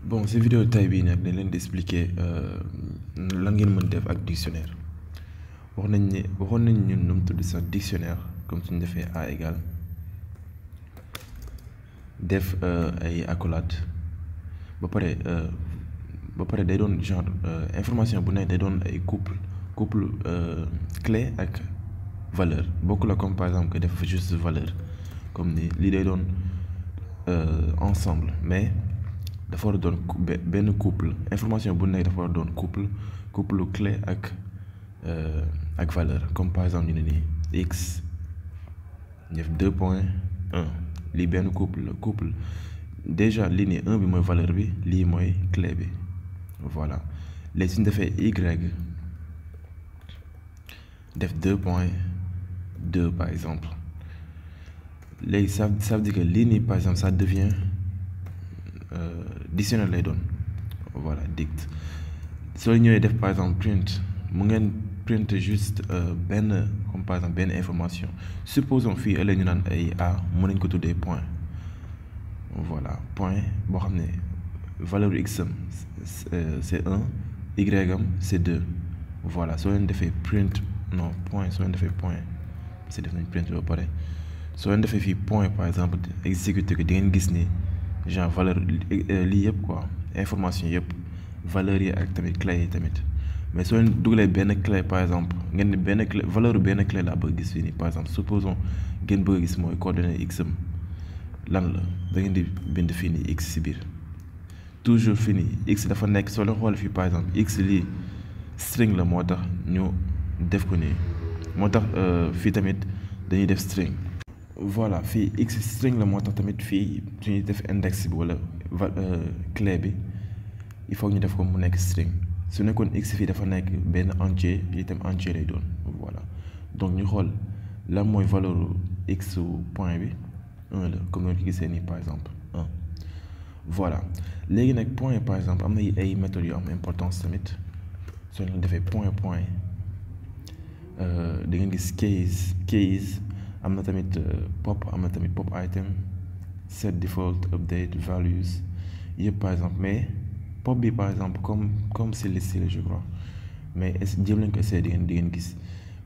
Bon, cette vidéo tey bii nag dañ leen di expliquer lan ngeen mën def ak dictionnaire waxoon nañ ñun nu mu tudd sax dictionnaire comme suñu defee A égale def ay accolades ba pare day doon genre information bu nekk day doon ay couple clé ak valeur bokku la comme par exemple que def juste valeur comme ni lii day doon ensemble mais dafa war a doon benn couple information bu nekk dafa war a doon couple clé ak valeur comme par exemple ñu ne nii x def 2.1 lii benn couple déjà lii nii 1 bi mooy valeur bi lii mooy clé bi voilà léegi suñu defee y def 2.2 par exemple léegi ça veut dire que lii nii par exemple ça devient dictionnaire lay doon voilà dict soo ñëwee def par exemple print mu ngeen print juste benn comme par exemple benn information supposons fii ëllëg ñu naan ay a mën nañ ko tuddee point voilà point boo xam ne valeur x am c'est 1 y am c'est 2 voilà soo leen defee print non point soo leen defee point parce que def nañ print ba pare soo leen defee fii point par exemple exécuter ko di ngeen gis ni genre valeur lii yëpp quoi information yëpp valeurs yi ak tamit clé yi tamit mais soo leen dugalee benn clé par exemple ngeen ne benn clé valeur benn clé laa bëgg gis fii nii par exemple supposons ngeen bëgg gis mooy coordonnée x am lan la da ngeen di bind fii nii x si biir toujours fii nii x dafa nekk soo leen xool fii par exemple x lii string la moo tax ñu def ko nii moo tax fii tamit dañuy def string voilà fii x string la moo tax tamit fii suñuy def index bi wala clé bi il faut ñu def ko mu nekk string su nekkoon x fii dafa nekk benn entier itam entier lay doon voilà donc ñu xool lan mooy valeur x point bi 1 la comme noonu ko gisee nii par exemple 1 voilà léegi nag point par exemple am na ay méthodes yu am importance tamit soo leen defee point da ngeen gis case am na tamit pop item set default update values yëpp par exemple mais pop bi par exemple comme c'est listé je crois mais jéem lañ ko essayer di ngeen gis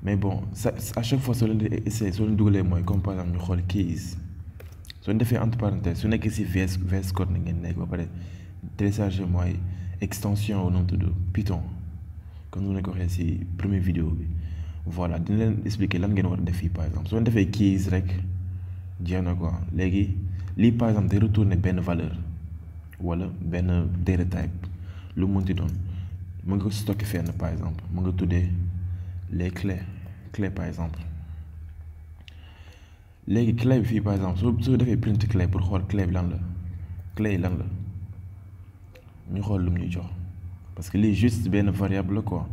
mais bon ça à chaque fois soo leen di essayer soo leen dugalee mooy comme par exemple ñu xool case soo leen defee entre parenthèses su nekkee si VS Code na ngeen nekk ba pare télécharger mooy extension wu noonu tudd Python comme nu ne ko waxee si première vidéo bi voilà dina leen expliquer lan ngeen war a def fii par exemple soo leen defee keys rek jeex na quoi léegi lii par exemple day retourner benn valeur wala benn data type lu mu munti doon mën nga ko stocké fenn par exemple mën nga tuddee les clés par exemple léegi clé bi fii par exemple soo defee print clé pour xool clé bi lan la clé yi lan la ñu xool lu mu ñuy jox parce que lii juste benn variable la quoi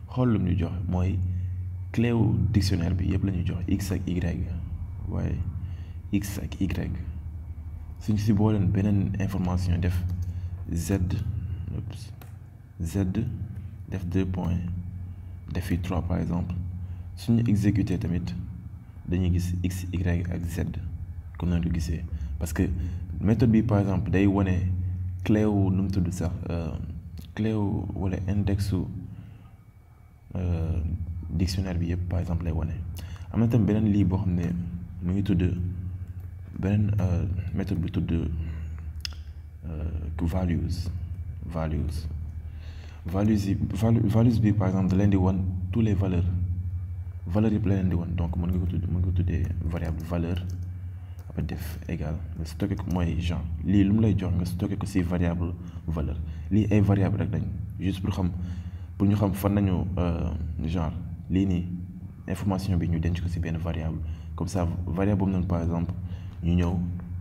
xool lu mu ñuy jox mooy clé wu dictionnaire bi yëpp la ñuy jox x ak y waaye x ak y suñ si booleen beneen information def z def 2 points def fi 3 par exemple suñu exécuter tamit dañuy gis x y ak z comme noonu ko gisee parce que méthode bi par exemple day wane clé wu nu mu tudd sax clé wu wala index wu dictionnaire bi yëpp par exemple lay wane am na tamit beneen lii boo xam ne mu ngi tudd beneen méthode bu tudd values bi par exemple da leen di wan tous les valeurs yëpp la leen di wan donc mën nga ko tuddee variable valeur après def égal nga stocké ko mooy genre lii lu mu lay jox nga stocké ko si variable valeur lii ay variable rek dañ juste pour ñu xam fan nañu genre lii nii information bi ñu denc ko ci benn variable comme ça variable boobu noonu par exemple ñu ñëw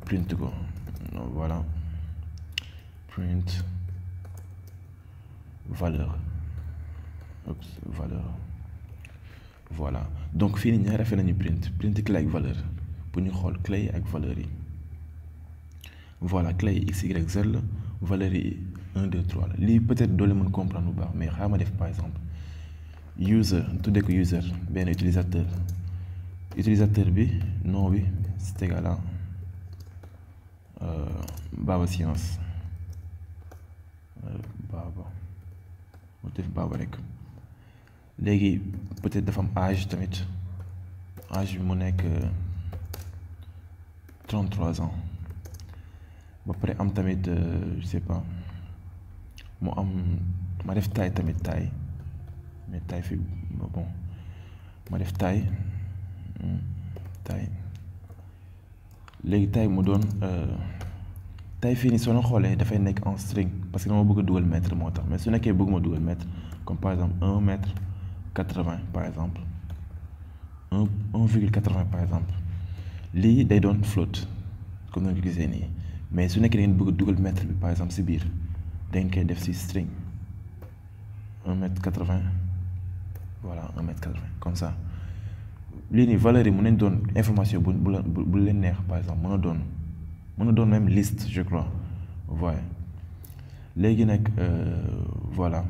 print ko voilà print valeur voilà donc fii nii ñaari affaire nañu print clé ak valeur pour ñu xool clé yi ak valeur yi voilà clé yi x y z la valeur yi 1 2 3 la lii peut-être doo leen mën comprendre bu baax mais xaaral ma def par exemple user tuddee ko user benn utilisateur bi nom bi c'est égal à Baba Science Baba ma def Baba rek léegi peut-être dafa am âge tamit âge bi mu nekk 33 ans ba pare am tamit je sais pas mu am ma def taille tamit taille mais taille fi bon ma def taille léegi taille mu doon taille fii nii soo leen xoolee dafay nekk en string parce que dama bëgg a dugal mètre moo tax mais su nekkee bëgguma dugal mètre comme par exemple 1 m 80 par exemple 1,80 par exemple lii day doon float comme ni nga ko gisee nii mais su nekkee da ngeen bëgg a dugal mètre bi par exemple si biir da ngeen koy def si string 1 m 80 voilà 1 m 80 comme ça lii nii valeur yi mën nañ doon information bu leen neex par exemple mën na doon même liste je crois voilà léegi nag voilà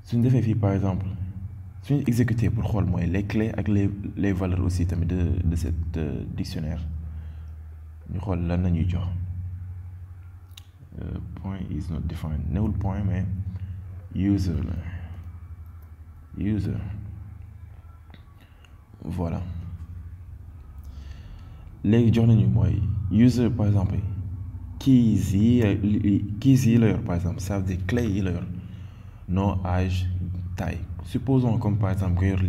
suñ defee fii par exemple suñu exécuter pour xool mooy les clés ak les valeurs aussi tamit de cette dictionnaire ñu xool lan la ñuy jox point is not defined newul point mais user la user voilà léegi jox nañu mooy user par exemple keys yi la yor par exemple ça veut dire clé yi la yor nom âge taille supposons comme par exemple nga yor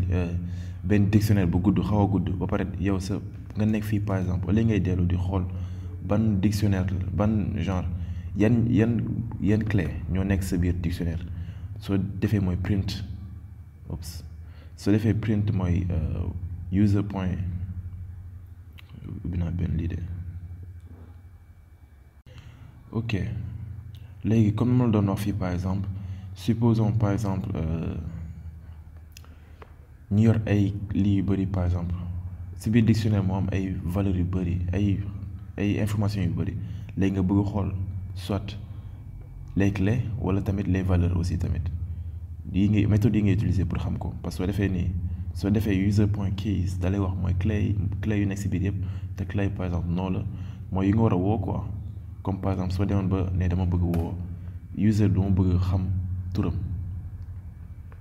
benn dictionnaire bu gudd xaw a gudd ba pare yow sa nga nekk fii par exemple léegi ngay dellu di xool ban dictionnaire ban genre yan clé ñoo nekk sa biir dictionnaire soo defee mooy print soo defee print mooy user point ubbi naa benn lii de ok léegi comme ma la doon wax fii par exemple supposons par exemple ñu yor ay lii yu bëri par exemple si biir dictionnaire moo am ay valeurs yu bëri ay informations yu bëri léegi nga bëgg xool soit les clés wala tamit les valeurs aussi tamit méthode yi ngay utiliser pour xam ko parce que soo defee nii soo defee user point keys da lay wax mooy clé yu nekk si biir yëpp te clé par exemple noonu la mooy yi nga war a woo quoi comme par exemple soo demoon ba ne dama bëgg woo user dama bëgg xam turam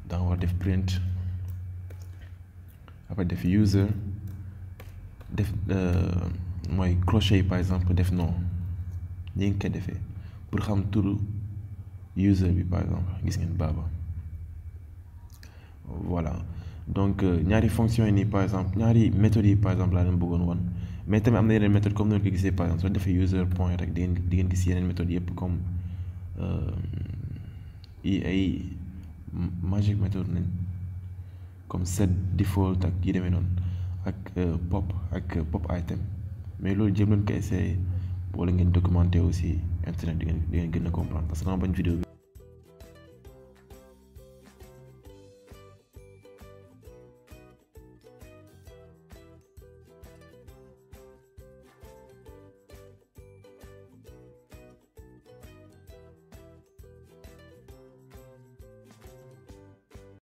da nga war def print après def user def mooy crochet par exemple def nom ñi nga koy defee pour xam turu user bi par exemple gis ngeen Baba voilà donc ñaari fonctions yi nii par exemple ñaari méthodes yi par exemple laa leen bëggoon wan mais tamit am na yeneen méthode comme ni nga ko gisee par exemple soo defee user point rek di ngeen gis yeneen méthodes yëpp comme ay magic méthode nañ comme set default ak yi demee noonu ak pop item mais loolu jëm leen ko essayer wala ngeen documenter aussi internet di ngeen gën a comprendre parce que dama bañ vidéo bi